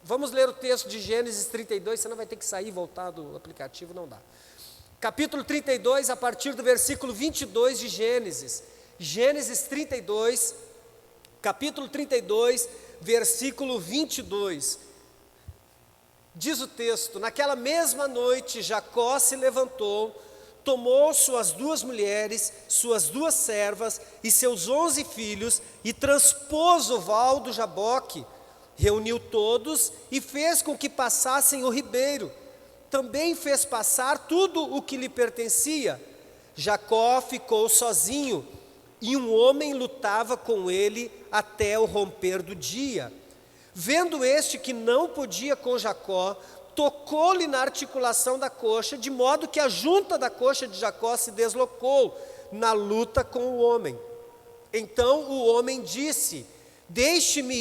Vamos ler o texto de Gênesis 32, senão vai ter que sair e voltar do aplicativo, não dá. Capítulo 32, a partir do versículo 22 de Gênesis. Gênesis 32, capítulo 32, versículo 22. Diz o texto: naquela mesma noite Jacó se levantou, tomou suas 2 mulheres, suas 2 servas e seus 11 filhos e transpôs o val do Jaboque, reuniu todos e fez com que passassem o ribeiro. Também fez passar tudo o que lhe pertencia. Jacó ficou sozinho e um homem lutava com ele até o romper do dia. Vendo este que não podia com Jacó, tocou-lhe na articulação da coxa, de modo que a junta da coxa de Jacó se deslocou na luta com o homem. Então o homem disse: deixe-me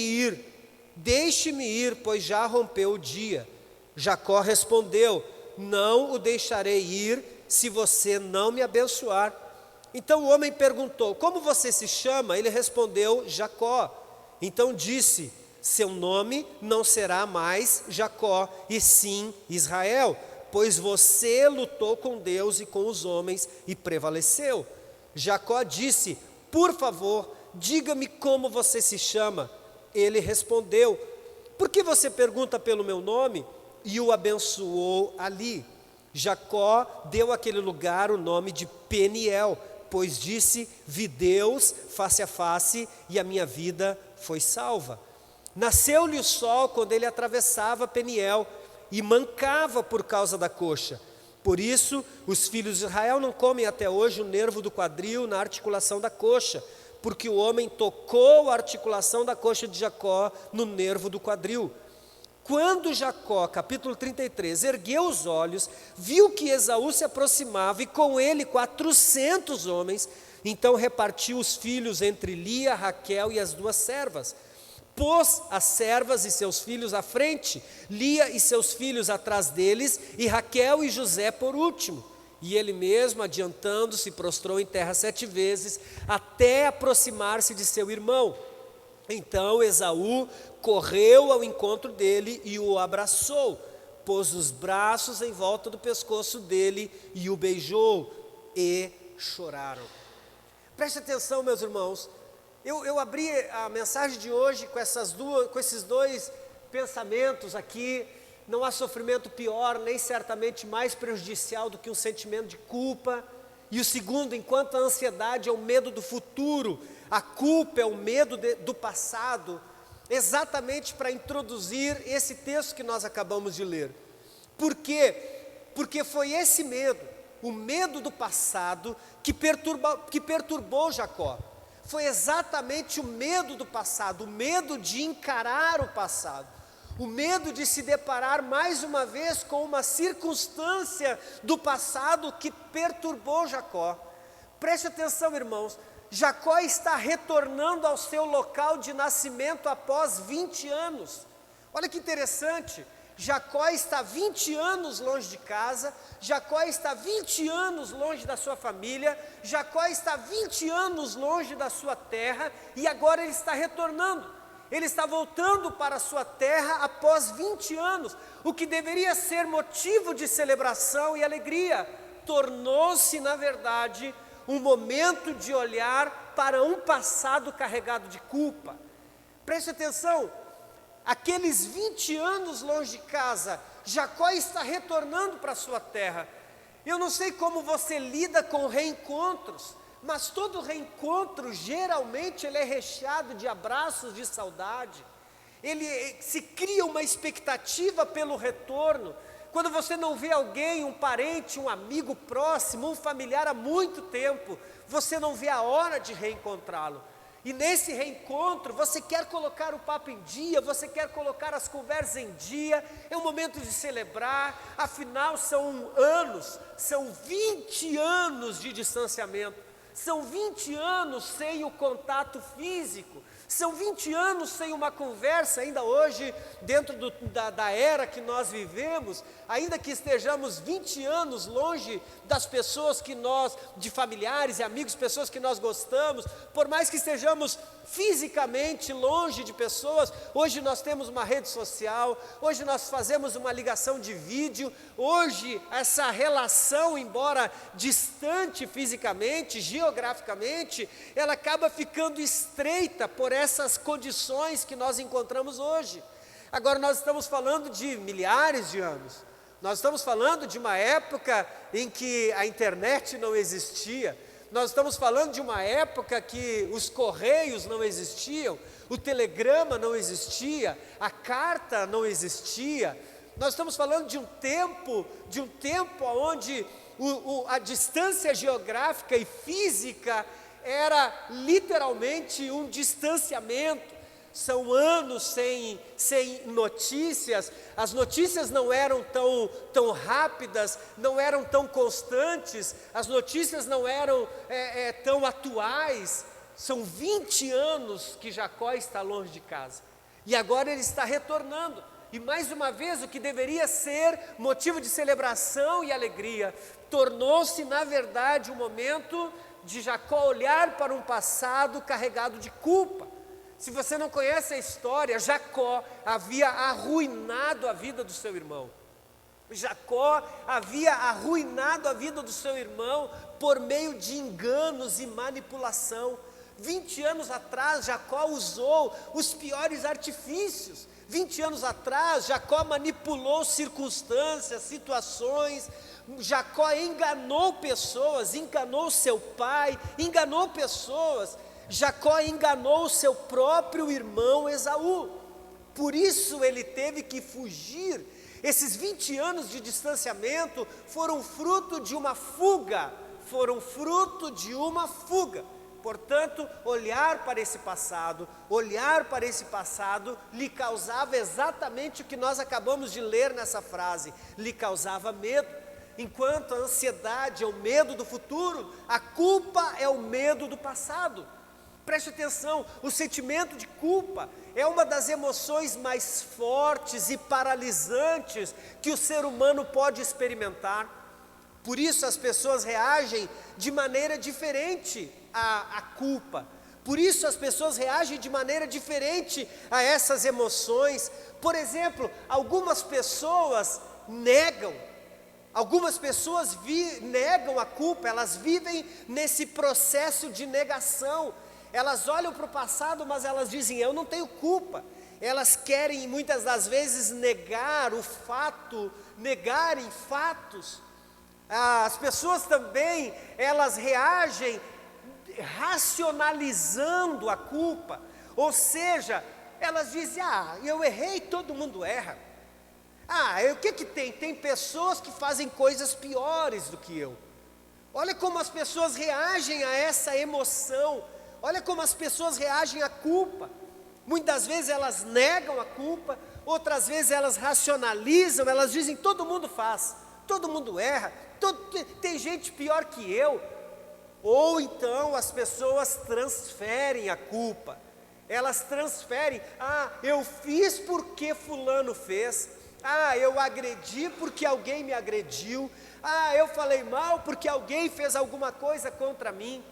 ir, pois já rompeu o dia. Jacó respondeu: não o deixarei ir, se você não me abençoar. Então o homem perguntou: como você se chama? Ele respondeu: Jacó. Então disse: seu nome não será mais Jacó, e sim Israel, pois você lutou com Deus e com os homens e prevaleceu. Jacó disse: por favor, diga-me como você se chama. Ele respondeu: por que você pergunta pelo meu nome? E o abençoou ali. Jacó deu àquele lugar o nome de Peniel, pois disse: vi Deus face a face e a minha vida foi salva. Nasceu-lhe o sol quando ele atravessava Peniel e mancava por causa da coxa. Por isso, os filhos de Israel não comem até hoje o nervo do quadril na articulação da coxa, porque o homem tocou a articulação da coxa de Jacó no nervo do quadril. Quando Jacó, capítulo 33, ergueu os olhos, viu que Esaú se aproximava e com ele 400 homens, então repartiu os filhos entre Lia, Raquel e as 2 servas. Pôs as servas e seus filhos à frente, Lia e seus filhos atrás deles, e Raquel e José por último. E ele mesmo, adiantando-se, prostrou em terra 7 vezes, até aproximar-se de seu irmão. Então Esaú correu ao encontro dele e o abraçou, pôs os braços em volta do pescoço dele e o beijou, e choraram. Preste atenção, meus irmãos. Eu abri a mensagem de hoje com esses 2 pensamentos aqui. Não há sofrimento pior, nem certamente mais prejudicial do que um sentimento de culpa. E o segundo, enquanto a ansiedade é o medo do futuro, a culpa é o medo do passado, exatamente para introduzir esse texto que nós acabamos de ler. Por quê? Porque foi esse medo, o medo do passado, que perturbou Jacó. Foi exatamente o medo do passado, o medo de encarar o passado, o medo de se deparar mais uma vez com uma circunstância do passado que perturbou Jacó. Preste atenção, irmãos, Jacó está retornando ao seu local de nascimento após 20 anos. Olha que interessante, Jacó está 20 anos longe de casa, Jacó está 20 anos longe da sua família, Jacó está 20 anos longe da sua terra, e agora ele está retornando, ele está voltando para a sua terra após 20 anos, o que deveria ser motivo de celebração e alegria, tornou-se na verdade um momento de olhar para um passado carregado de culpa. Preste atenção, aqueles 20 anos longe de casa, Jacó está retornando para a sua terra. Eu não sei como você lida com reencontros, mas todo reencontro, geralmente, ele é recheado de abraços de saudade. Se cria uma expectativa pelo retorno. Quando você não vê alguém, um parente, um amigo próximo, um familiar há muito tempo, você não vê a hora de reencontrá-lo. E nesse reencontro, você quer colocar o papo em dia, você quer colocar as conversas em dia, é um momento de celebrar, afinal são 20 anos de distanciamento, são 20 anos sem o contato físico, são 20 anos sem uma conversa, ainda hoje, dentro da era que nós vivemos, ainda que estejamos 20 anos longe das pessoas de familiares e amigos, pessoas que nós gostamos, por mais que estejamos fisicamente longe de pessoas. Hoje nós temos uma rede social, hoje nós fazemos uma ligação de vídeo, hoje essa relação, embora distante fisicamente, geograficamente, ela acaba ficando estreita por essas condições que nós encontramos hoje. Agora nós estamos falando de milhares de anos, nós estamos falando de uma época em que a internet não existia. Nós estamos falando de uma época que os correios não existiam, o telegrama não existia, a carta não existia. Nós estamos falando de um tempo onde a distância geográfica e física era literalmente um distanciamento. São anos sem notícias, as notícias não eram tão rápidas, não eram tão constantes, as notícias não eram tão atuais. São 20 anos que Jacó está longe de casa, e agora ele está retornando, e mais uma vez o que deveria ser motivo de celebração e alegria, tornou-se na verdade um momento de Jacó olhar para um passado carregado de culpa. Se você não conhece a história, Jacó havia arruinado a vida do seu irmão. Jacó havia arruinado a vida do seu irmão por meio de enganos e manipulação. 20 anos atrás, Jacó usou os piores artifícios. 20 anos atrás, Jacó manipulou circunstâncias, situações. Jacó enganou pessoas, enganou seu pai, enganou pessoas. Jacó enganou seu próprio irmão Esaú, por isso ele teve que fugir. Esses 20 anos de distanciamento foram fruto de uma fuga, Portanto, olhar para esse passado lhe causava exatamente o que nós acabamos de ler nessa frase, lhe causava medo. Enquanto a ansiedade é o medo do futuro, a culpa é o medo do passado. Preste atenção, o sentimento de culpa é uma das emoções mais fortes e paralisantes que o ser humano pode experimentar. Por isso as pessoas reagem de maneira diferente à culpa. Por isso as pessoas reagem de maneira diferente a essas emoções. Por exemplo, algumas pessoas negam a culpa, elas vivem nesse processo de negação. Elas olham para o passado, mas elas dizem, eu não tenho culpa. Elas querem muitas das vezes negarem fatos. As pessoas também, elas reagem racionalizando a culpa. Ou seja, elas dizem, eu errei, todo mundo erra. O que tem? Tem pessoas que fazem coisas piores do que eu. Olha como as pessoas reagem a essa emoção. Olha como as pessoas reagem à culpa. Muitas vezes elas negam a culpa, outras vezes elas racionalizam, elas dizem, todo mundo faz, todo mundo erra, tem gente pior que eu. Ou então as pessoas transferem a culpa. Elas transferem, eu fiz porque fulano fez, eu agredi porque alguém me agrediu, eu falei mal porque alguém fez alguma coisa contra mim.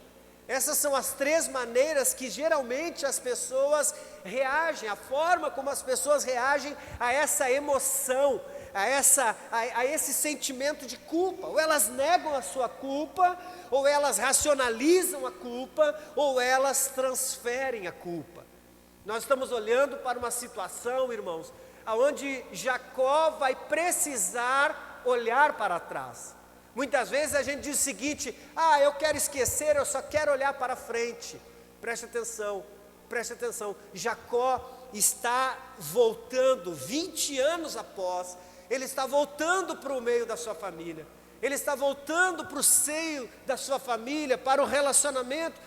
Essas são as 3 maneiras que geralmente as pessoas reagem, a forma como as pessoas reagem a essa emoção, a esse sentimento de culpa. Ou elas negam a sua culpa, ou elas racionalizam a culpa, ou elas transferem a culpa. Nós estamos olhando para uma situação, irmãos, onde Jacó vai precisar olhar para trás. Muitas vezes a gente diz o seguinte, eu quero esquecer, eu só quero olhar para frente. Preste atenção, Jacó está voltando, 20 anos após, ele está voltando para o meio da sua família, ele está voltando para o seio da sua família, para o relacionamento,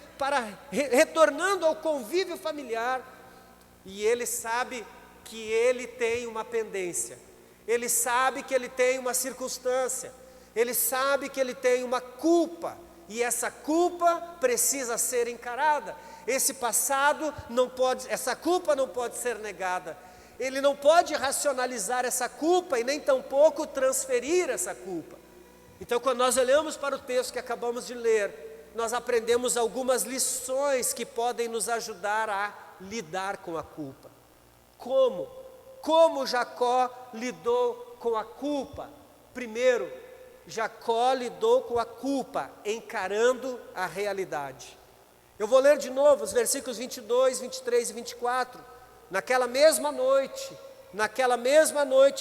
retornando ao convívio familiar, e ele sabe que ele tem uma pendência, ele sabe que ele tem uma circunstância, ele sabe que ele tem uma culpa, e essa culpa precisa ser encarada. Essa culpa não pode ser negada. Ele não pode racionalizar essa culpa e nem tampouco transferir essa culpa. Então, quando nós olhamos para o texto que acabamos de ler, nós aprendemos algumas lições que podem nos ajudar a lidar com a culpa. Como? Como Jacó lidou com a culpa? Primeiro, Jacó lidou com a culpa encarando a realidade. Eu vou ler de novo os versículos 22, 23 e 24. Naquela mesma noite,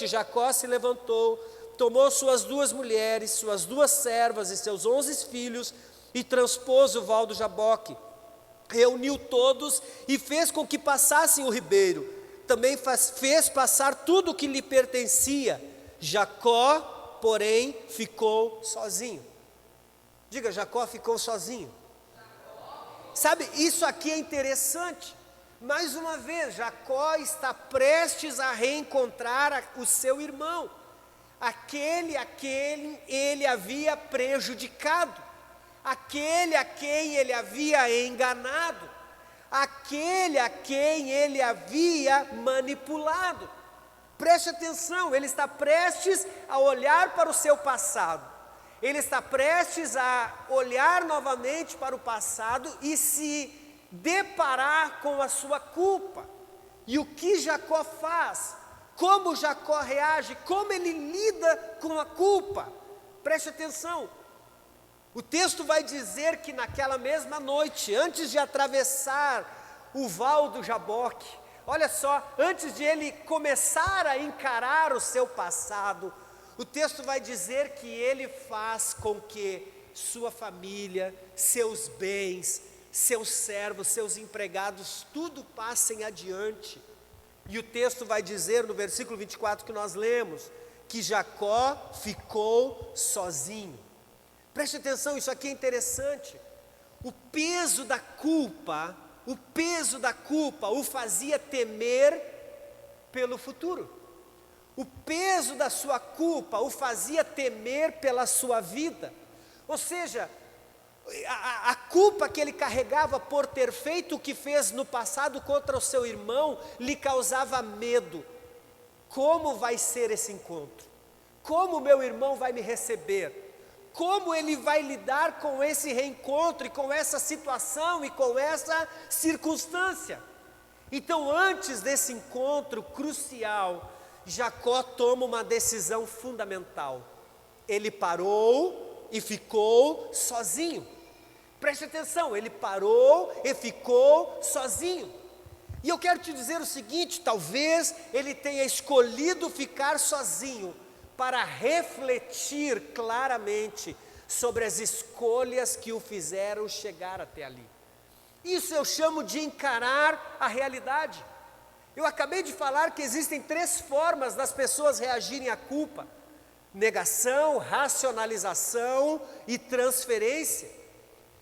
Jacó se levantou, tomou suas 2 mulheres, suas 2 servas e seus 11 filhos e transpôs o val do Jaboque. Reuniu todos e fez com que passassem o ribeiro. Também fez passar tudo o que lhe pertencia. Jacó, porém, ficou sozinho. Diga, Jacó ficou sozinho. Sabe, isso aqui é interessante. Mais uma vez, Jacó está prestes a reencontrar o seu irmão. Aquele a quem ele havia prejudicado. Aquele a quem ele havia enganado. Aquele a quem ele havia manipulado. Preste atenção, ele está prestes a olhar para o seu passado. Ele está prestes a olhar novamente para o passado e se deparar com a sua culpa. E o que Jacó faz? Como Jacó reage? Como ele lida com a culpa? Preste atenção. O texto vai dizer que naquela mesma noite, antes de atravessar o val do Jaboque, olha só, antes de ele começar a encarar o seu passado, o texto vai dizer que ele faz com que sua família, seus bens, seus servos, seus empregados, tudo passem adiante. E o texto vai dizer no versículo 24 que nós lemos, que Jacó ficou sozinho. Preste atenção, isso aqui é interessante. O peso da culpa o fazia temer pelo futuro. O peso da sua culpa o fazia temer pela sua vida. Ou seja, a culpa que ele carregava por ter feito o que fez no passado contra o seu irmão lhe causava medo. Como vai ser esse encontro? Como meu irmão vai me receber? Como ele vai lidar com esse reencontro e com essa situação e com essa circunstância? Então, antes desse encontro crucial, Jacó toma uma decisão fundamental. Ele parou e ficou sozinho. Preste atenção, ele parou e ficou sozinho. E eu quero te dizer o seguinte, talvez ele tenha escolhido ficar sozinho para refletir claramente sobre as escolhas que o fizeram chegar até ali. Isso eu chamo de encarar a realidade. Eu acabei de falar que existem 3 formas das pessoas reagirem à culpa: negação, racionalização e transferência.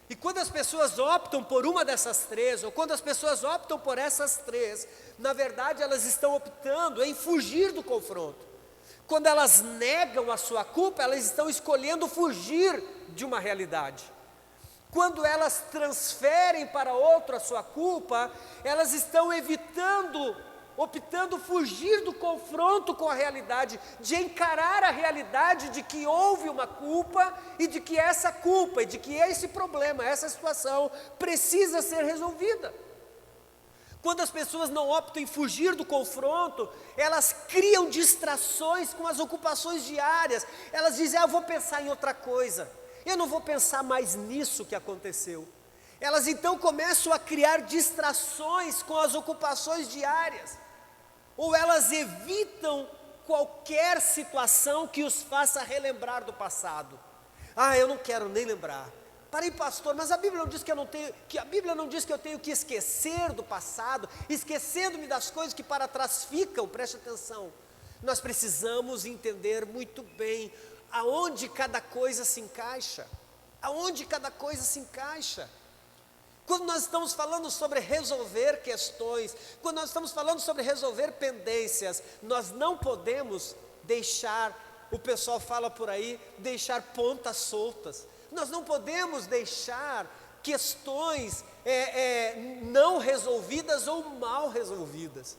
E quando as pessoas optam por uma dessas 3, ou quando as pessoas optam por essas 3, na verdade elas estão optando em fugir do confronto. Quando elas negam a sua culpa, elas estão escolhendo fugir de uma realidade. Quando elas transferem para outro a sua culpa, elas estão optando fugir do confronto com a realidade, de encarar a realidade de que houve uma culpa e de que essa culpa, e de que esse problema, essa situação precisa ser resolvida. Quando as pessoas não optam em fugir do confronto, elas criam distrações com as ocupações diárias. Elas dizem, eu vou pensar em outra coisa, eu não vou pensar mais nisso que aconteceu. Elas então começam a criar distrações com as ocupações diárias. Ou elas evitam qualquer situação que os faça relembrar do passado. Eu não quero nem lembrar. Parei, pastor, mas a Bíblia não diz que eu tenho que esquecer do passado, esquecendo-me das coisas que para trás ficam. Preste atenção. Nós precisamos entender muito bem aonde cada coisa se encaixa. Aonde cada coisa se encaixa. Quando nós estamos falando sobre resolver questões, quando nós estamos falando sobre resolver pendências, nós não podemos deixar, o pessoal fala por aí, deixar pontas soltas. Nós não podemos deixar questões não resolvidas ou mal resolvidas.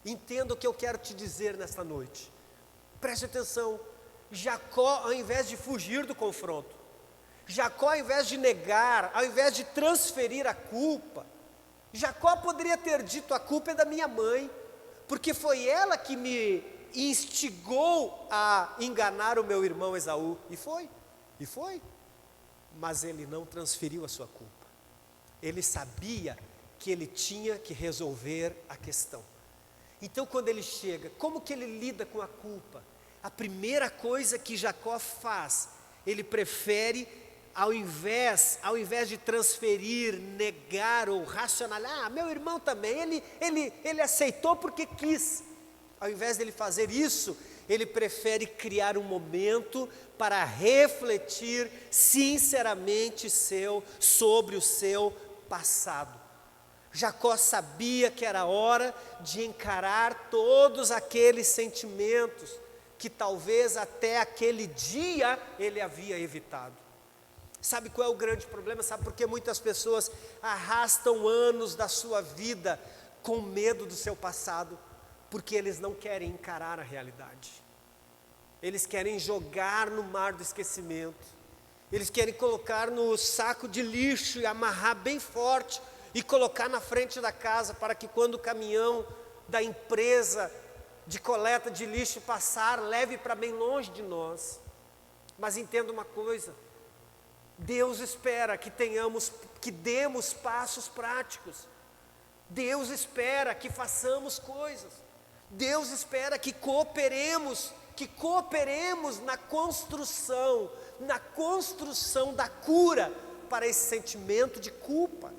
Entenda o que eu quero te dizer nesta noite. Preste atenção, Jacó, ao invés de fugir do confronto, Jacó, ao invés de negar, ao invés de transferir a culpa, Jacó poderia ter dito: a culpa é da minha mãe, porque foi ela que me instigou a enganar o meu irmão Esaú. E foi. Mas ele não transferiu a sua culpa. Ele sabia que ele tinha que resolver a questão. Então, quando ele chega, como que ele lida com a culpa? A primeira coisa que Jacó faz, ele prefere, ao invés de transferir, negar ou racionalizar: meu irmão também, ele aceitou porque quis. Ao invés dele fazer isso, ele prefere criar um momento para refletir sinceramente sobre o seu passado. Jacó sabia que era hora de encarar todos aqueles sentimentos que talvez até aquele dia ele havia evitado. Sabe qual é o grande problema? Sabe por que muitas pessoas arrastam anos da sua vida com medo do seu passado? Porque eles não querem encarar a realidade. Eles querem jogar no mar do esquecimento. Eles querem colocar no saco de lixo e amarrar bem forte e colocar na frente da casa, para que quando o caminhão da empresa de coleta de lixo passar, leve para bem longe de nós. Mas entenda uma coisa: Deus espera que demos passos práticos. Deus espera que façamos coisas. Deus espera que cooperemos na construção da cura para esse sentimento de culpa.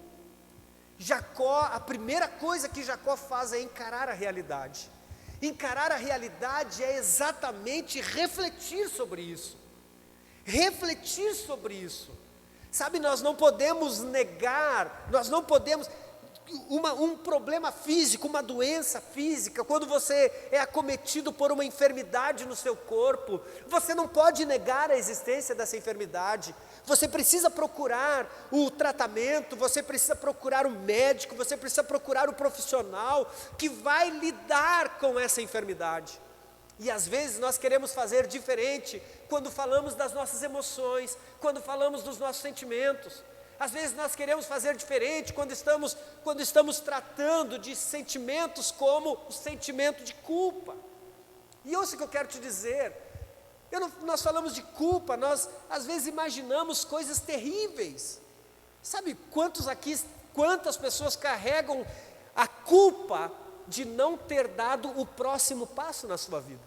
Jacó, a primeira coisa que Jacó faz é encarar a realidade. Encarar a realidade é exatamente refletir sobre isso. Refletir sobre isso. Sabe, nós não podemos negar, nós não podemos... Um problema físico, uma doença física, quando você é acometido por uma enfermidade no seu corpo, você não pode negar a existência dessa enfermidade. Você precisa procurar o tratamento, você precisa procurar o médico, você precisa procurar o profissional que vai lidar com essa enfermidade. E às vezes nós queremos fazer diferente quando falamos das nossas emoções, quando falamos dos nossos sentimentos. Às vezes nós queremos fazer diferente quando estamos tratando de sentimentos como o sentimento de culpa. E ouça o que eu quero te dizer. Nós falamos de culpa, nós às vezes imaginamos coisas terríveis. Sabe quantas pessoas carregam a culpa de não ter dado o próximo passo na sua vida?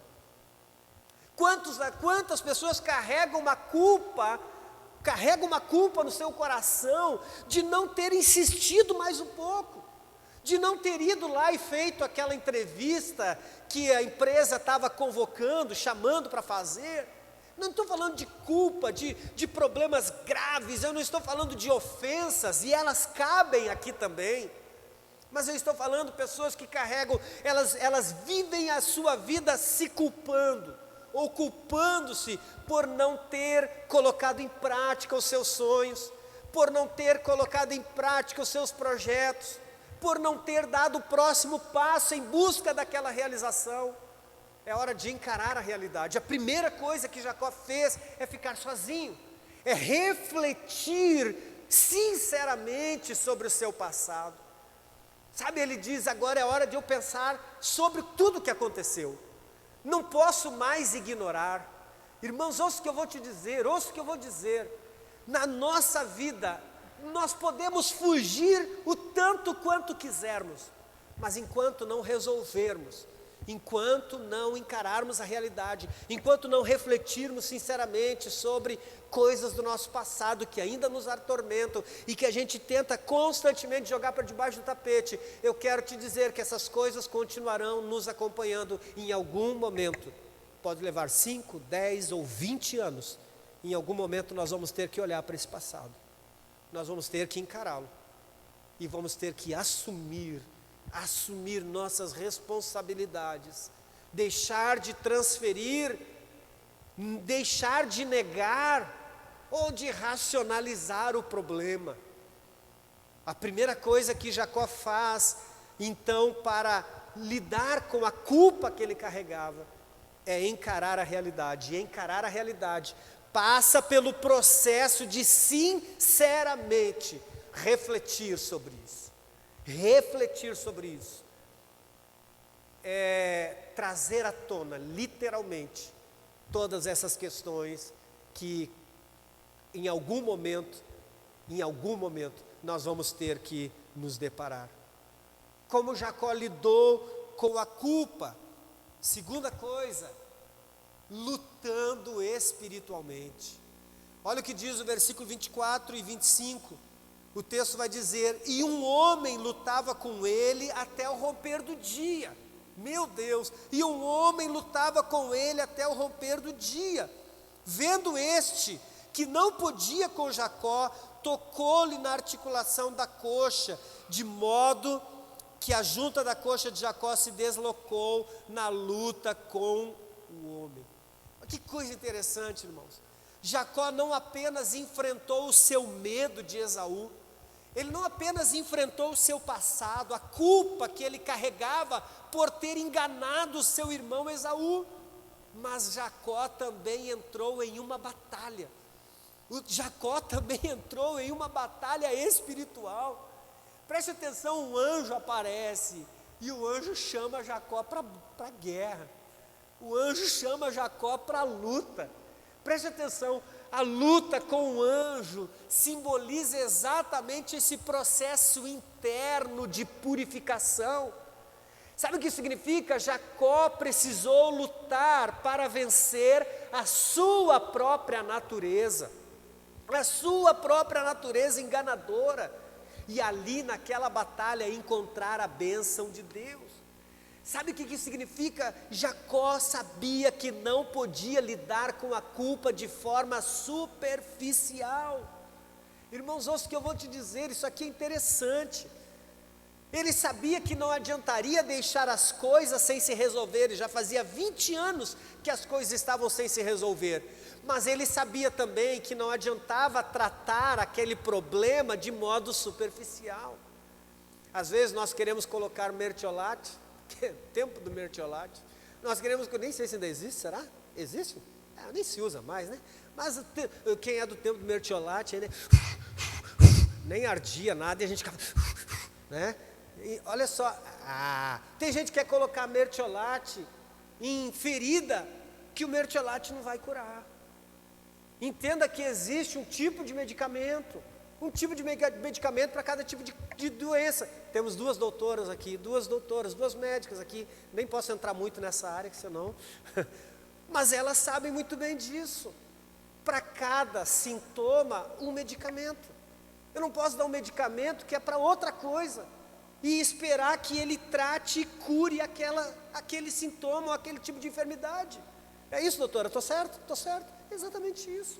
Quantas pessoas carregam uma culpa no seu coração de não ter insistido mais um pouco, de não ter ido lá e feito aquela entrevista que a empresa estava convocando, chamando para fazer. Não estou falando de culpa, de problemas graves, eu não estou falando de ofensas, e elas cabem aqui também, mas eu estou falando de pessoas que carregam, elas vivem a sua vida se culpando, ou culpando-se por não ter colocado em prática os seus sonhos, por não ter colocado em prática os seus projetos, por não ter dado o próximo passo em busca daquela realização. É hora de encarar a realidade. A primeira coisa que Jacó fez é ficar sozinho, é refletir sinceramente sobre o seu passado. Sabe, ele diz: agora é hora de eu pensar sobre tudo o que aconteceu. Não posso mais ignorar. Irmãos, ouça o que eu vou te dizer, na nossa vida, nós podemos fugir o tanto quanto quisermos, mas enquanto não resolvermos, enquanto não encararmos a realidade, enquanto não refletirmos sinceramente sobre coisas do nosso passado que ainda nos atormentam e que a gente tenta constantemente jogar para debaixo do tapete, eu quero te dizer que essas coisas continuarão nos acompanhando em algum momento. Pode levar 5, 10 ou 20 anos. Em algum momento nós vamos ter que olhar para esse passado, nós vamos ter que encará-lo e vamos ter que assumir nossas responsabilidades, deixar de transferir, deixar de negar ou de racionalizar o problema. A primeira coisa que Jacó faz, então, para lidar com a culpa que ele carregava, é encarar a realidade. E encarar a realidade passa pelo processo de sinceramente refletir sobre isso. Refletir sobre isso. Trazer à tona, literalmente, todas essas questões que em algum momento, nós vamos ter que nos deparar. Como Jacó lidou com a culpa? Segunda coisa, lutando espiritualmente. Olha o que diz o versículo 24 e 25. O texto vai dizer: e um homem lutava com ele até o romper do dia. Meu Deus! E um homem lutava com ele até o romper do dia. Vendo este que não podia com Jacó, tocou-lhe na articulação da coxa, de modo que a junta da coxa de Jacó se deslocou na luta com o homem. Que coisa interessante, irmãos. Jacó não apenas enfrentou o seu medo de Esaú, ele não apenas enfrentou o seu passado, a culpa que ele carregava por ter enganado o seu irmão Esaú, mas Jacó também entrou em uma batalha. Jacó também entrou em uma batalha espiritual. Preste atenção, um anjo aparece e o anjo chama Jacó para a guerra. O anjo chama Jacó para a luta. Preste atenção, a luta com o anjo simboliza exatamente esse processo interno de purificação. Sabe o que significa? Jacó precisou lutar para vencer a sua própria natureza. A sua própria natureza enganadora. E ali naquela batalha encontrar a bênção de Deus. Sabe o que significa? Jacó sabia que não podia lidar com a culpa de forma superficial. Irmãos, ouça o que eu vou te dizer, isso aqui é interessante. Ele sabia que não adiantaria deixar as coisas sem se resolver, já fazia 20 anos que as coisas estavam sem se resolver. Mas ele sabia também que não adiantava tratar aquele problema de modo superficial. Às vezes nós queremos colocar mertiolate, que é o tempo do mertiolate, nós queremos, nem sei se ainda existe, será? Existe? Nem se usa mais, né? Mas quem é do tempo do mertiolate, ainda, nem ardia nada e a gente ficava, né? E olha só, tem gente que quer colocar mertiolate em ferida que o mertiolate não vai curar. Entenda que existe um tipo de medicamento para cada tipo de doença. Temos duas doutoras aqui, duas médicas aqui, nem posso entrar muito nessa área, que senão, mas elas sabem muito bem disso. Para cada sintoma, um medicamento. Eu não posso dar um medicamento que é para outra coisa e esperar que ele trate e cure aquele sintoma ou aquele tipo de enfermidade. É isso, doutora? Estou certo? Estou certo. É exatamente isso.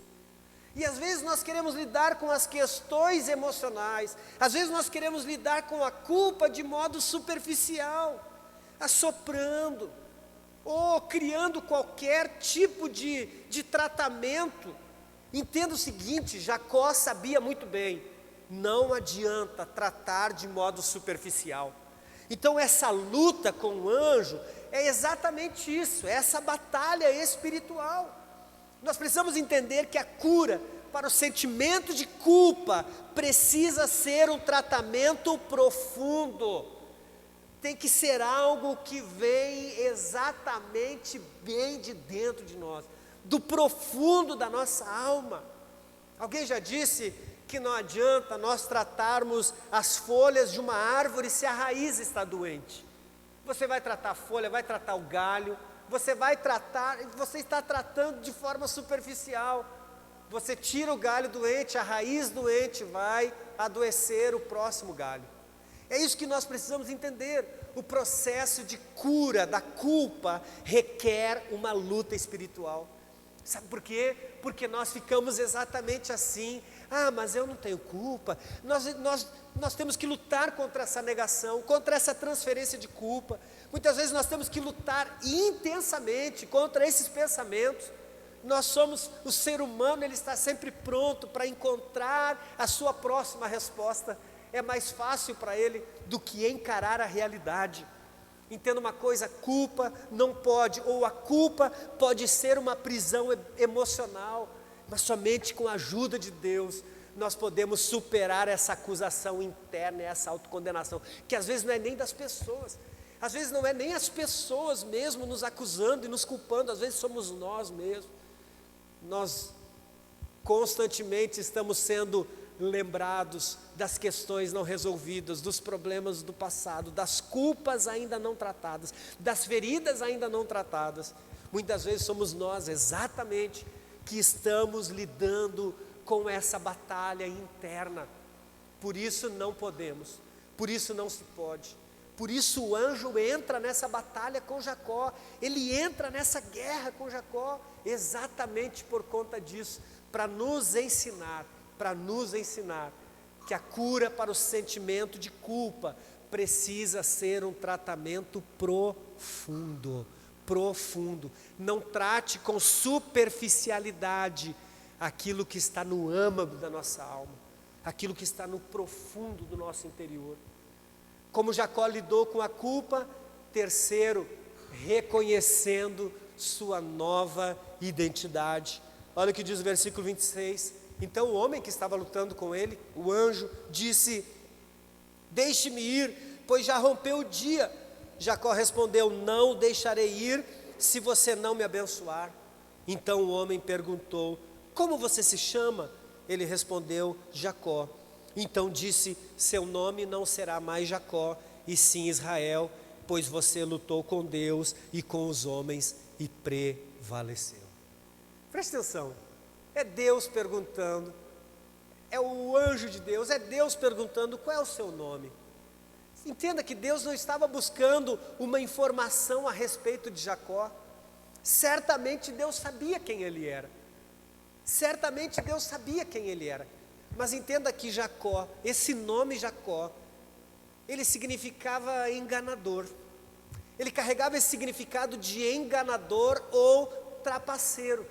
E às vezes nós queremos lidar com as questões emocionais, às vezes nós queremos lidar com a culpa de modo superficial, assoprando, ou criando qualquer tipo de tratamento. Entenda o seguinte, Jacó sabia muito bem, não adianta tratar de modo superficial. Então essa luta com o anjo é exatamente isso, é essa batalha espiritual. Nós precisamos entender que a cura para o sentimento de culpa precisa ser um tratamento profundo. Tem que ser algo que vem exatamente bem de dentro de nós, do profundo da nossa alma. Alguém já disse que não adianta nós tratarmos as folhas de uma árvore se a raiz está doente. Você vai tratar a folha, vai tratar o galho, você está tratando de forma superficial. Você tira o galho doente, a raiz doente vai adoecer o próximo galho. É isso que nós precisamos entender. O processo de cura da culpa requer uma luta espiritual. Sabe por quê? Porque nós ficamos exatamente assim. Mas eu não tenho culpa. Nós temos que lutar contra essa negação, contra essa transferência de culpa. Muitas vezes nós temos que lutar intensamente contra esses pensamentos. O ser humano, ele está sempre pronto para encontrar a sua próxima resposta. É mais fácil para ele do que encarar a realidade. Entenda uma coisa, a culpa não pode, ou a culpa pode ser uma prisão emocional. Mas somente com a ajuda de Deus nós podemos superar essa acusação interna, essa autocondenação, que às vezes não é nem das pessoas, às vezes não é nem as pessoas mesmo nos acusando e nos culpando, às vezes somos nós mesmos. Nós constantemente estamos sendo lembrados das questões não resolvidas, dos problemas do passado, das culpas ainda não tratadas, das feridas ainda não tratadas. Muitas vezes somos nós exatamente que estamos lidando com essa batalha interna. Por isso não podemos, por isso não se pode. Por isso o anjo entra nessa batalha com Jacó, ele entra nessa guerra com Jacó, exatamente por conta disso, para nos ensinar que a cura para o sentimento de culpa precisa ser um tratamento profundo. Não trate com superficialidade aquilo que está no âmago da nossa alma, aquilo que está no profundo do nosso interior. Como Jacó lidou com a culpa? Terceiro, reconhecendo sua nova identidade. Olha o que diz o versículo 26. Então o homem que estava lutando com ele, o anjo, disse: deixe-me ir, pois já rompeu o dia. Jacó respondeu: não o deixarei ir, se você não me abençoar. Então o homem perguntou: como você se chama? Ele respondeu: Jacó. Então disse: seu nome não será mais Jacó, e sim Israel, pois você lutou com Deus e com os homens e prevaleceu. Preste atenção, é Deus perguntando, é o anjo de Deus, é Deus perguntando qual é o seu nome. Entenda que Deus não estava buscando uma informação a respeito de Jacó. Certamente Deus sabia quem ele era. Mas entenda que Jacó, esse nome Jacó, ele significava enganador. Ele carregava esse significado de enganador ou trapaceiro.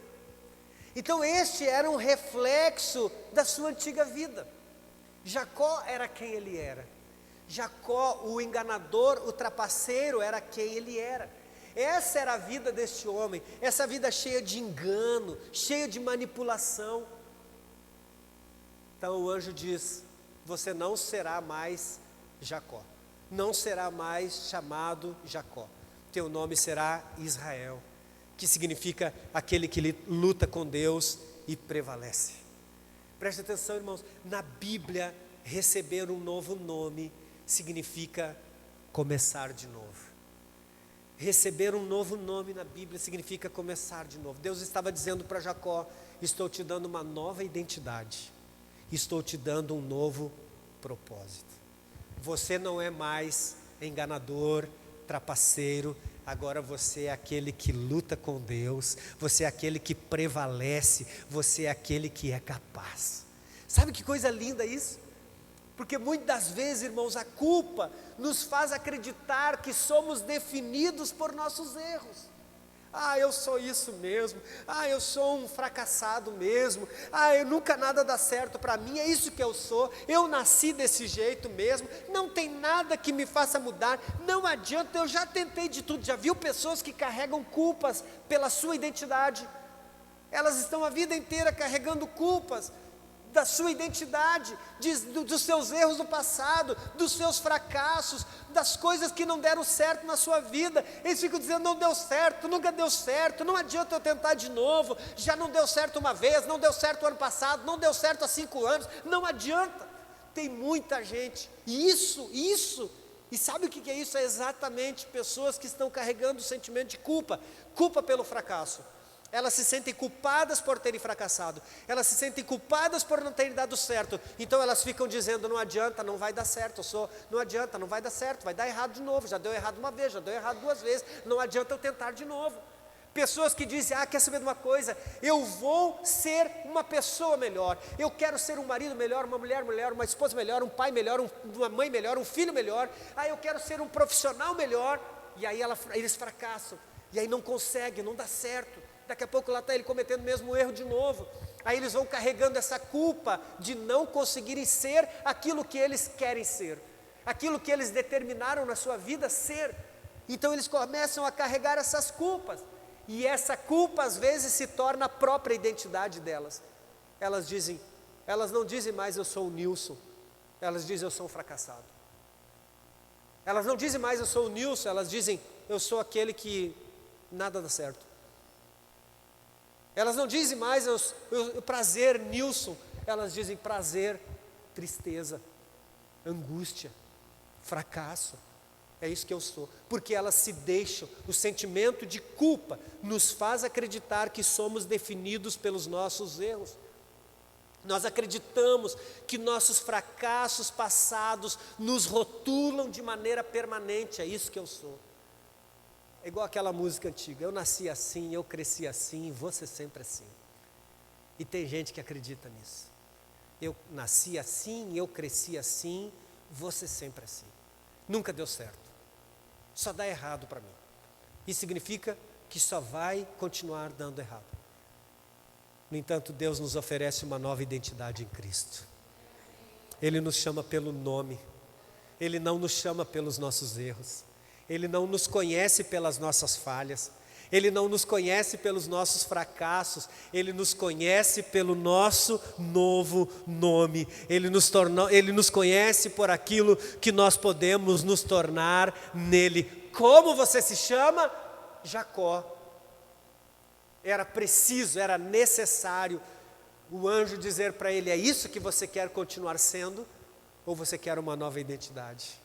Então este era um reflexo da sua antiga vida. Jacó era quem ele era. Jacó, o enganador, o trapaceiro, era quem ele era. Essa era a vida deste homem, essa vida cheia de engano, cheia de manipulação. Então o anjo diz: você não será mais Jacó, não será mais chamado Jacó, teu nome será Israel, que significa aquele que luta com Deus e prevalece. Preste atenção, irmãos, na Bíblia receber um novo nome significa começar de novo. Receber um novo nome na Bíblia significa começar de novo. Deus estava dizendo para Jacó: estou te dando uma nova identidade, estou te dando um novo propósito. Você não é mais enganador, trapaceiro, agora você é aquele que luta com Deus, você é aquele que prevalece, você é aquele que é capaz. Sabe que coisa linda isso? Porque muitas das vezes, irmãos, a culpa nos faz acreditar que somos definidos por nossos erros. Eu sou isso mesmo, eu sou um fracassado mesmo, eu nunca nada dá certo para mim, é isso que eu sou, eu nasci desse jeito mesmo, não tem nada que me faça mudar, não adianta, eu já tentei de tudo. Já viu pessoas que carregam culpas pela sua identidade? Elas estão a vida inteira carregando culpas da sua identidade, dos seus erros do passado, dos seus fracassos, das coisas que não deram certo na sua vida. Eles ficam dizendo: não deu certo, nunca deu certo, não adianta eu tentar de novo, já não deu certo uma vez, não deu certo o ano passado, não deu certo há 5 anos, não adianta. Tem muita gente, e sabe o que é isso? É exatamente pessoas que estão carregando o sentimento de culpa pelo fracasso. Elas se sentem culpadas por terem fracassado, elas se sentem culpadas por não terem dado certo, então elas ficam dizendo: não adianta, não vai dar certo, não adianta, não vai dar certo, vai dar errado de novo, já deu errado uma vez, já deu errado 2 vezes, não adianta eu tentar de novo. Pessoas que dizem: quer saber de uma coisa? Eu vou ser uma pessoa melhor, eu quero ser um marido melhor, uma mulher melhor, uma esposa melhor, um pai melhor, uma mãe melhor, um filho melhor, eu quero ser um profissional melhor, e aí eles fracassam, e aí não conseguem, não dá certo. Daqui a pouco lá está ele cometendo o mesmo erro de novo. Aí eles vão carregando essa culpa de não conseguirem ser aquilo que eles querem ser, aquilo que eles determinaram na sua vida ser. Então eles começam a carregar essas culpas. E essa culpa às vezes se torna a própria identidade delas. Elas não dizem mais eu sou o Nilson, elas dizem eu sou um fracassado. Elas não dizem mais eu sou o Nilson, elas dizem eu sou aquele que nada dá certo. Elas não dizem mais prazer Nilson, elas dizem prazer, tristeza, angústia, fracasso. É isso que eu sou, porque elas se deixam, o sentimento de culpa nos faz acreditar que somos definidos pelos nossos erros. Nós acreditamos que nossos fracassos passados nos rotulam de maneira permanente, é isso que eu sou. É igual aquela música antiga, eu nasci assim, eu cresci assim, vou ser sempre assim. E tem gente que acredita nisso. Eu nasci assim, eu cresci assim, vou ser sempre assim. Nunca deu certo. Só dá errado para mim. Isso significa que só vai continuar dando errado. No entanto, Deus nos oferece uma nova identidade em Cristo. Ele nos chama pelo nome. Ele não nos chama pelos nossos erros. Ele não nos conhece pelas nossas falhas. Ele não nos conhece pelos nossos fracassos. Ele nos conhece pelo nosso novo nome. Ele nos conhece por aquilo que nós podemos nos tornar nele. Como você se chama? Jacó. Era preciso, era necessário o anjo dizer para ele, é isso que você quer continuar sendo? Ou você quer uma nova identidade?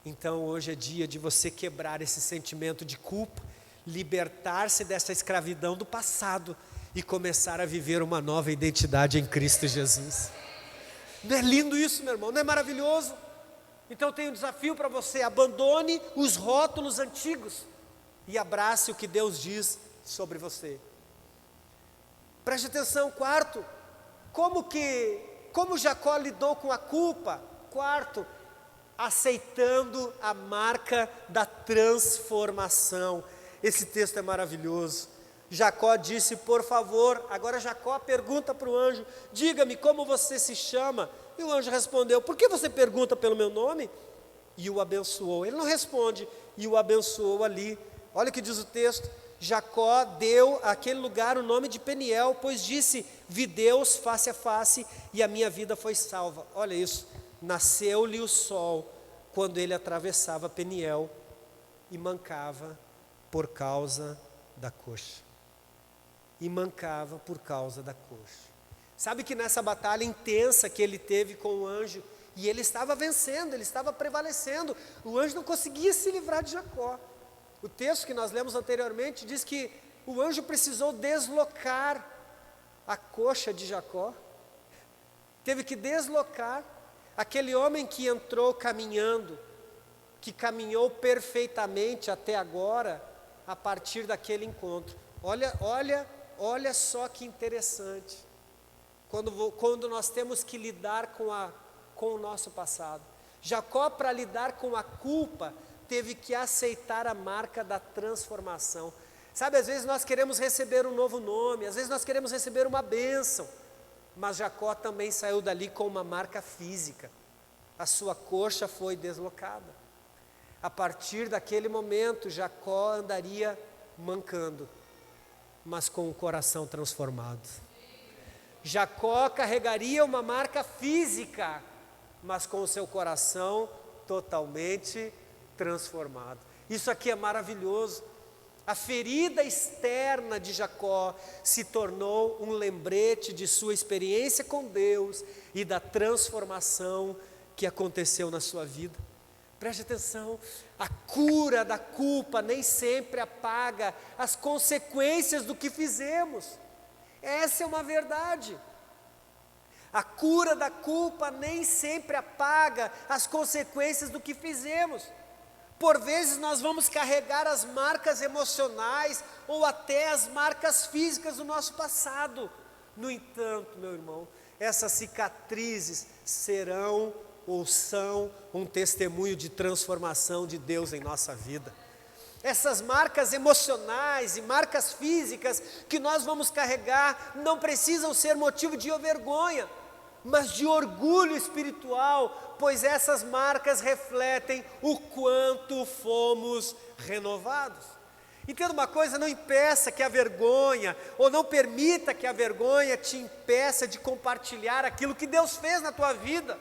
Então hoje é dia de você quebrar esse sentimento de culpa, libertar-se dessa escravidão do passado e começar a viver uma nova identidade em Cristo Jesus. Não é lindo isso, meu irmão? Não é maravilhoso? Então eu tenho um desafio para você, abandone os rótulos antigos e abrace o que Deus diz sobre você. Preste atenção, quarto, como Jacó lidou com a culpa? Quarto, aceitando a marca da transformação. Esse texto é maravilhoso. Jacó disse, por favor, agora Jacó pergunta para o anjo, diga-me como você se chama? E o anjo respondeu, por que você pergunta pelo meu nome? E o abençoou. Ele não responde, e o abençoou ali. Olha o que diz o texto. Jacó deu àquele lugar o nome de Peniel, pois disse, vi Deus face a face e a minha vida foi salva. Olha isso, nasceu-lhe o sol quando ele atravessava Peniel e mancava por causa da coxa. E mancava por causa da coxa. Sabe que nessa batalha intensa que ele teve com o anjo, e ele estava vencendo, ele estava prevalecendo, o anjo não conseguia se livrar de Jacó. O texto que nós lemos anteriormente diz que o anjo precisou deslocar a coxa de Jacó. Teve que deslocar aquele homem que entrou caminhando, que caminhou perfeitamente até agora, a partir daquele encontro. Olha só que interessante. Quando nós temos que lidar com o nosso passado. Jacó, para lidar com a culpa, teve que aceitar a marca da transformação. Sabe, às vezes nós queremos receber um novo nome, às vezes nós queremos receber uma bênção, mas Jacó também saiu dali com uma marca física. A sua coxa foi deslocada. A partir daquele momento, Jacó andaria mancando, mas com o coração transformado. Jacó carregaria uma marca física, mas com o seu coração totalmente transformado. Isso aqui é maravilhoso. A ferida externa de Jacó se tornou um lembrete de sua experiência com Deus e da transformação que aconteceu na sua vida. Preste atenção, a cura da culpa nem sempre apaga as consequências do que fizemos. Essa é uma verdade. A cura da culpa nem sempre apaga as consequências do que fizemos. Por vezes nós vamos carregar as marcas emocionais ou até as marcas físicas do nosso passado. No entanto, meu irmão, essas cicatrizes serão ou são um testemunho de transformação de Deus em nossa vida. Essas marcas emocionais e marcas físicas que nós vamos carregar não precisam ser motivo de vergonha, mas de orgulho espiritual, pois essas marcas refletem o quanto fomos renovados. Entenda uma coisa, não impeça que a vergonha, ou não permita que a vergonha te impeça de compartilhar aquilo que Deus fez na tua vida.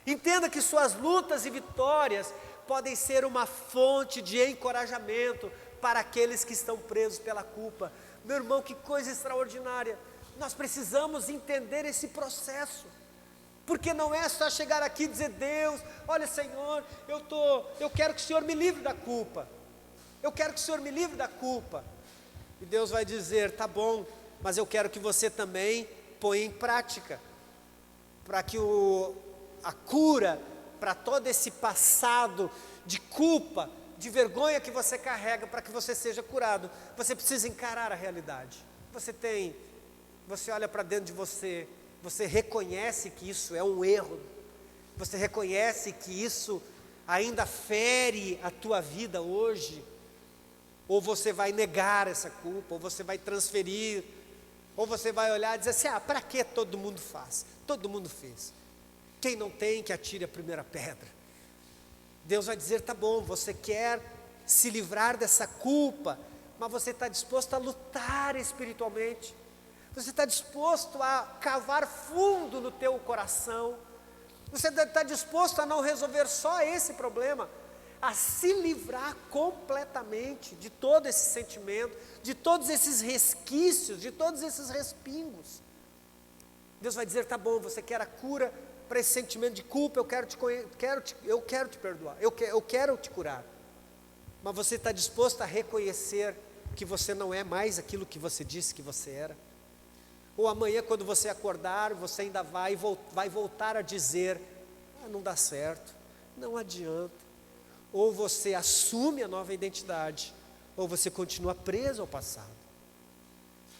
Entenda que suas lutas e vitórias podem ser uma fonte de encorajamento para aqueles que estão presos pela culpa. Meu irmão, que coisa extraordinária. Nós precisamos entender esse processo. Porque não é só chegar aqui e dizer: Deus, olha Senhor, eu quero que o Senhor me livre da culpa. Eu quero que o Senhor me livre da culpa. E Deus vai dizer: tá bom, mas eu quero que você também ponha em prática, para que a cura para todo esse passado de culpa, de vergonha que você carrega, para que você seja curado, você precisa encarar a realidade. Você olha para dentro de você, você reconhece que isso é um erro, você reconhece que isso ainda fere a tua vida hoje, ou você vai negar essa culpa, ou você vai transferir, ou você vai olhar e dizer assim: para que todo mundo faz? Todo mundo fez. Quem não tem, que atire a primeira pedra. Deus vai dizer: tá bom, você quer se livrar dessa culpa, mas você está disposto a lutar espiritualmente, você está disposto a cavar fundo no teu coração, você está disposto a não resolver só esse problema, a se livrar completamente de todo esse sentimento, de todos esses resquícios, de todos esses respingos. Deus vai dizer: tá bom, você quer a cura para esse sentimento de culpa, eu quero te perdoar, eu quero te curar. Mas você está disposto a reconhecer que você não é mais aquilo que você disse que você era? Ou amanhã, quando você acordar, você ainda vai voltar a dizer: não dá certo, não adianta. Ou você assume a nova identidade, ou você continua preso ao passado.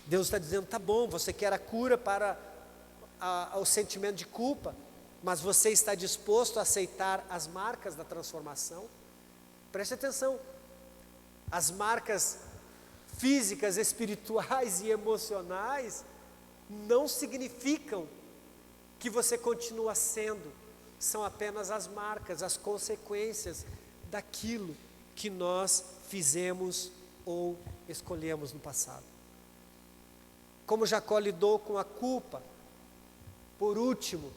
Deus está dizendo: tá bom, você quer a cura para o sentimento de culpa, mas você está disposto a aceitar as marcas da transformação? Preste atenção, as marcas físicas, espirituais e emocionais não significam que você continua sendo, são apenas as marcas, as consequências daquilo que nós fizemos ou escolhemos no passado. Como Jacó lidou com a culpa? Por último,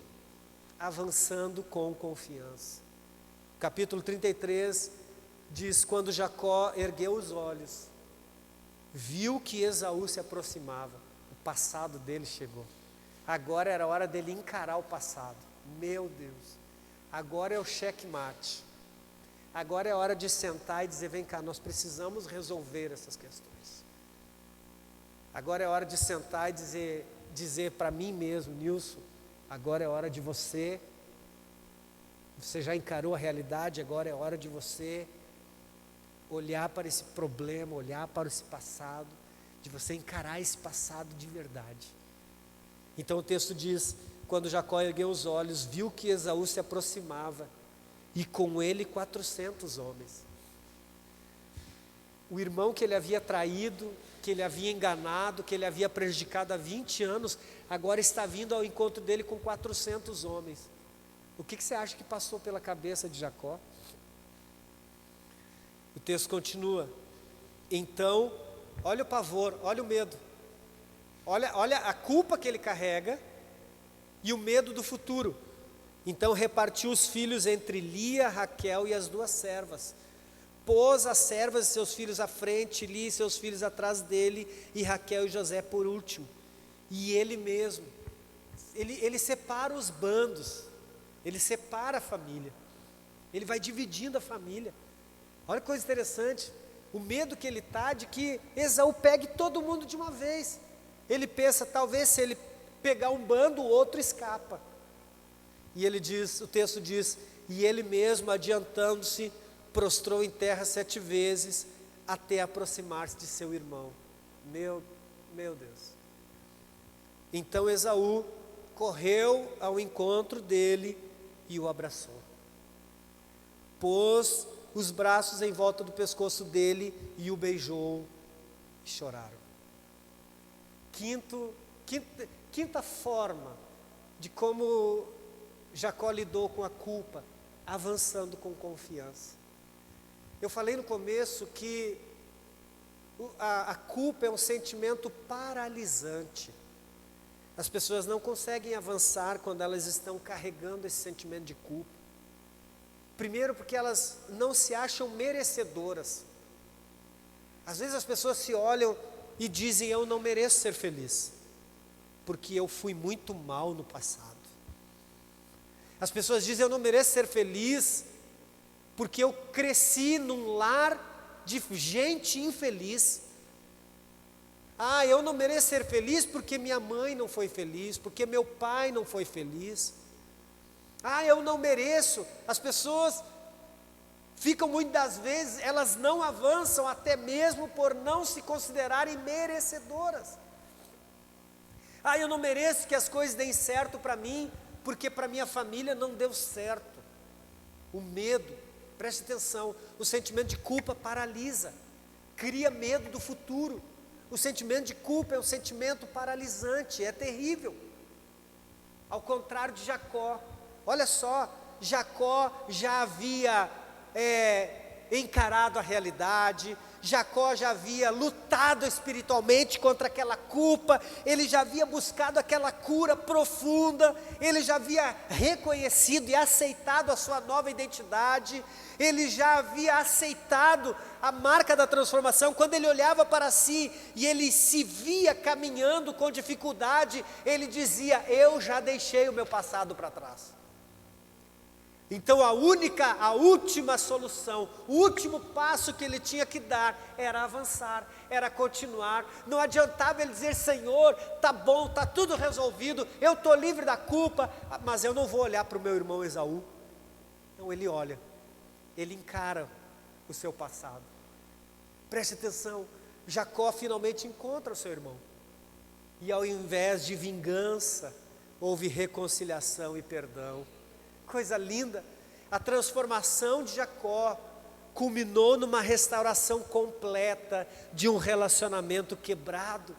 avançando com confiança. Capítulo 33 diz: quando Jacó ergueu os olhos, viu que Esaú se aproximava, o passado dele chegou. Agora era a hora dele encarar o passado. Meu Deus, agora é o checkmate. Agora é a hora de sentar e dizer: vem cá, nós precisamos resolver essas questões. Agora é a hora de sentar e dizer para mim mesmo: Nilson, agora é hora de você já encarou a realidade, agora é hora de você olhar para esse problema, olhar para esse passado, de você encarar esse passado de verdade. Então o texto diz: quando Jacó ergueu os olhos, viu que Esaú se aproximava, e com ele 400 homens. O irmão que ele havia traído, que ele havia enganado, que ele havia prejudicado há 20 anos, agora está vindo ao encontro dele com 400 homens. O que você acha que passou pela cabeça de Jacó? O texto continua: então, olha o pavor, olha o medo, olha a culpa que ele carrega e o medo do futuro. Então repartiu os filhos entre Lia, Raquel e as duas servas. Pôs as servas e seus filhos à frente, Lia e seus filhos atrás dele, e Raquel e José por último. E ele mesmo, ele separa os bandos, ele separa a família, ele vai dividindo a família. Olha que coisa interessante, o medo que ele está de que Esaú pegue todo mundo de uma vez. Ele pensa: talvez se ele pegar um bando, o outro escapa. E ele diz, o texto diz: e ele mesmo, adiantando-se, prostrou em terra 7 vezes, até aproximar-se de seu irmão. Meu Deus. Então Esaú correu ao encontro dele e o abraçou. Pôs os braços em volta do pescoço dele e o beijou, e choraram. Quinta forma de como Jacó lidou com a culpa: avançando com confiança. Eu falei no começo que A culpa é um sentimento paralisante. As pessoas não conseguem avançar quando elas estão carregando esse sentimento de culpa. Primeiro, porque elas não se acham merecedoras. Às vezes as pessoas se olham e dizem: eu não mereço ser feliz, porque eu fui muito mal no passado. As pessoas dizem: eu não mereço ser feliz, porque eu cresci num lar de gente infeliz. Eu não mereço ser feliz porque minha mãe não foi feliz, porque meu pai não foi feliz. Eu não mereço. As pessoas ficam muitas das vezes, elas não avançam até mesmo por não se considerarem merecedoras. Eu não mereço que as coisas deem certo para mim, porque para minha família não deu certo. O medo, preste atenção, o sentimento de culpa paralisa, cria medo do futuro. O sentimento de culpa é um sentimento paralisante, é terrível. Ao contrário de Jacó, olha só, Jacó já havia encarado a realidade, Jacó já havia lutado espiritualmente contra aquela culpa, ele já havia buscado aquela cura profunda, ele já havia reconhecido e aceitado a sua nova identidade, ele já havia aceitado a marca da transformação. Quando ele olhava para si e ele se via caminhando com dificuldade, ele dizia: eu já deixei o meu passado para trás. Então a última solução, o último passo que ele tinha que dar era avançar, era continuar. Não adiantava ele dizer: Senhor, tá bom, tá tudo resolvido, eu estou livre da culpa, mas eu não vou olhar para o meu irmão Esaú. Então ele olha, ele encara o seu passado. Preste atenção, Jacó finalmente encontra o seu irmão. E ao invés de vingança, houve reconciliação e perdão. Coisa linda, a transformação de Jacó culminou numa restauração completa de um relacionamento quebrado.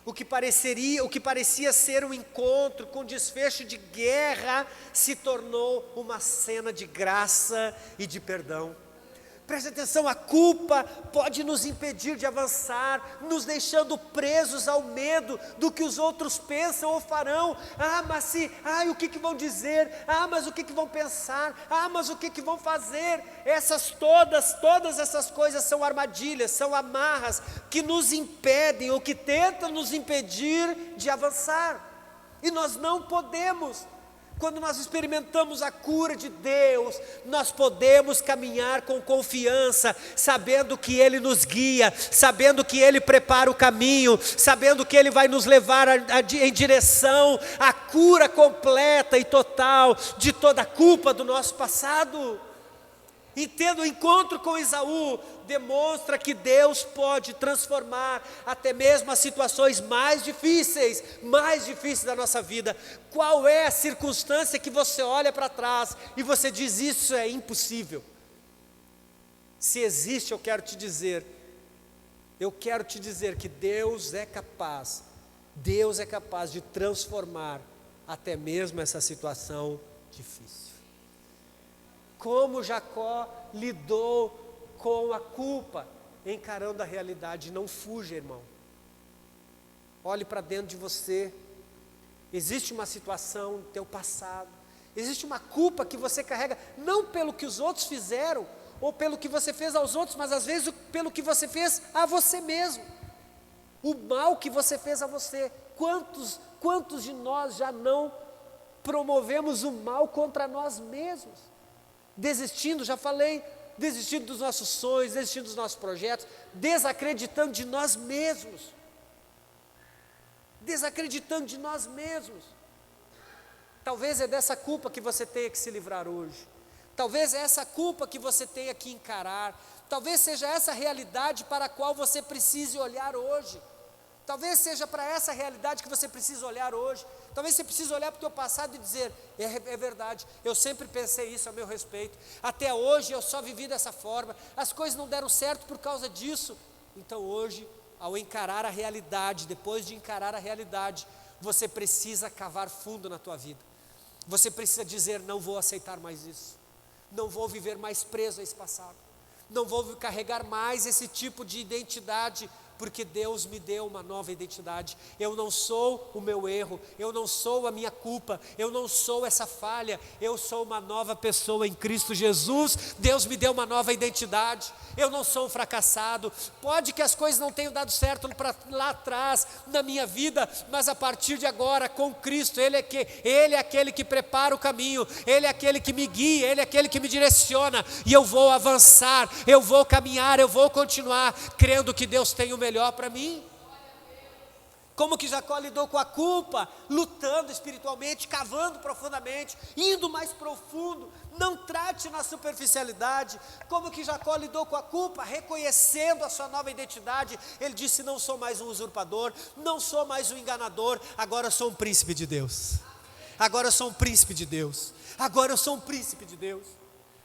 O que parecia ser um encontro com desfecho de guerra se tornou uma cena de graça e de perdão. Preste atenção, a culpa pode nos impedir de avançar, nos deixando presos ao medo do que os outros pensam ou farão. O que vão dizer? Mas o que vão pensar? Mas o que vão fazer? Todas essas coisas são armadilhas, são amarras que nos impedem ou que tentam nos impedir de avançar. E nós não podemos. Quando nós experimentamos a cura de Deus, nós podemos caminhar com confiança, sabendo que Ele nos guia, sabendo que Ele prepara o caminho, sabendo que Ele vai nos levar em direção à cura completa e total de toda a culpa do nosso passado. Entenda, o encontro com Esaú demonstra que Deus pode transformar até mesmo as situações mais difíceis da nossa vida. Qual é a circunstância que você olha para trás e você diz: isso é impossível? Se existe, eu quero te dizer que Deus é capaz de transformar até mesmo essa situação difícil. Como Jacó lidou com a culpa, encarando a realidade. Não fuja, irmão. Olhe para dentro de você. Existe uma situação no teu passado, existe uma culpa que você carrega, não pelo que os outros fizeram, ou pelo que você fez aos outros, mas às vezes pelo que você fez a você mesmo. O mal que você fez a você. Quantos de nós já não promovemos o mal contra nós mesmos? Desistindo dos nossos sonhos, desistindo dos nossos projetos, desacreditando de nós mesmos. Talvez é dessa culpa que você tenha que se livrar hoje. Talvez é essa culpa que você tenha que encarar. Talvez seja essa realidade para a qual você precise olhar hoje. Talvez seja para essa realidade que você precisa olhar hoje. Talvez você precise olhar para o teu passado e dizer: é verdade, eu sempre pensei isso a meu respeito. Até hoje eu só vivi dessa forma. As coisas não deram certo por causa disso. Então hoje, ao encarar a realidade, depois de encarar a realidade, você precisa cavar fundo na tua vida. Você precisa dizer: não vou aceitar mais isso. Não vou viver mais preso a esse passado. Não vou carregar mais esse tipo de identidade porque Deus me deu uma nova identidade. Eu não sou o meu erro, eu não sou a minha culpa, eu não sou essa falha, eu sou uma nova pessoa em Cristo Jesus. Deus me deu uma nova identidade. Eu não sou um fracassado. Pode que as coisas não tenham dado certo lá atrás na minha vida, mas a partir de agora, com Cristo, Ele é aquele que prepara o caminho, Ele é aquele que me guia, Ele é aquele que me direciona, e eu vou avançar, eu vou caminhar, eu vou continuar crendo que Deus tem o melhor para mim. Como que Jacó lidou com a culpa? Lutando espiritualmente, cavando profundamente, indo mais profundo. Não trate na superficialidade. Como que Jacó lidou com a culpa? Reconhecendo a sua nova identidade. Ele disse: não sou mais um usurpador, não sou mais um enganador, agora eu sou um príncipe de Deus. Agora eu sou um príncipe de Deus. Agora eu sou um príncipe de Deus.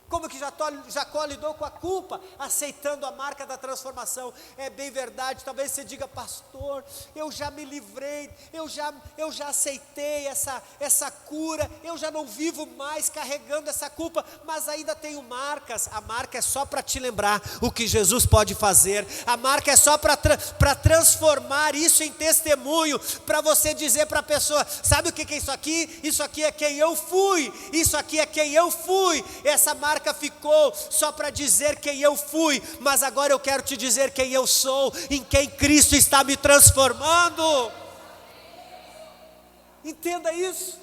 Como que Jacó lidou com a culpa? Aceitando a marca da transformação. É bem verdade, talvez você diga: pastor, eu já me livrei, eu já aceitei essa cura, eu já não vivo mais carregando essa culpa, mas ainda tenho marcas. A marca é só para te lembrar o que Jesus pode fazer. A marca é só para transformar isso em testemunho, para você dizer para a pessoa: sabe o que é isso aqui? Isso aqui é quem eu fui, isso aqui é quem eu fui. Essa marca ficou só para dizer quem eu fui, mas agora eu quero te dizer quem eu sou, em quem Cristo está me transformando. Entenda isso.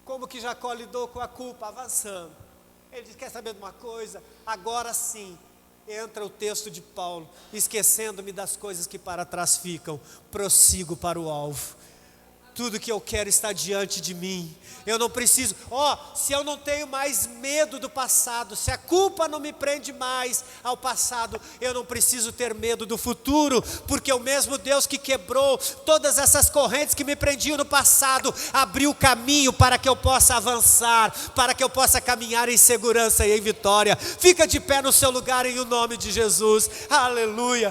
Como que Jacó lidou com a culpa? Avançando. Ele diz: quer saber de uma coisa? Agora sim, entra o texto de Paulo: esquecendo-me das coisas que para trás ficam, prossigo para o alvo. Tudo que eu quero está diante de mim. Eu não preciso, se eu não tenho mais medo do passado, se a culpa não me prende mais ao passado, eu não preciso ter medo do futuro, porque o mesmo Deus que quebrou todas essas correntes que me prendiam no passado, abriu o caminho para que eu possa avançar, para que eu possa caminhar em segurança e em vitória. Fica de pé no seu lugar em o nome de Jesus. Aleluia.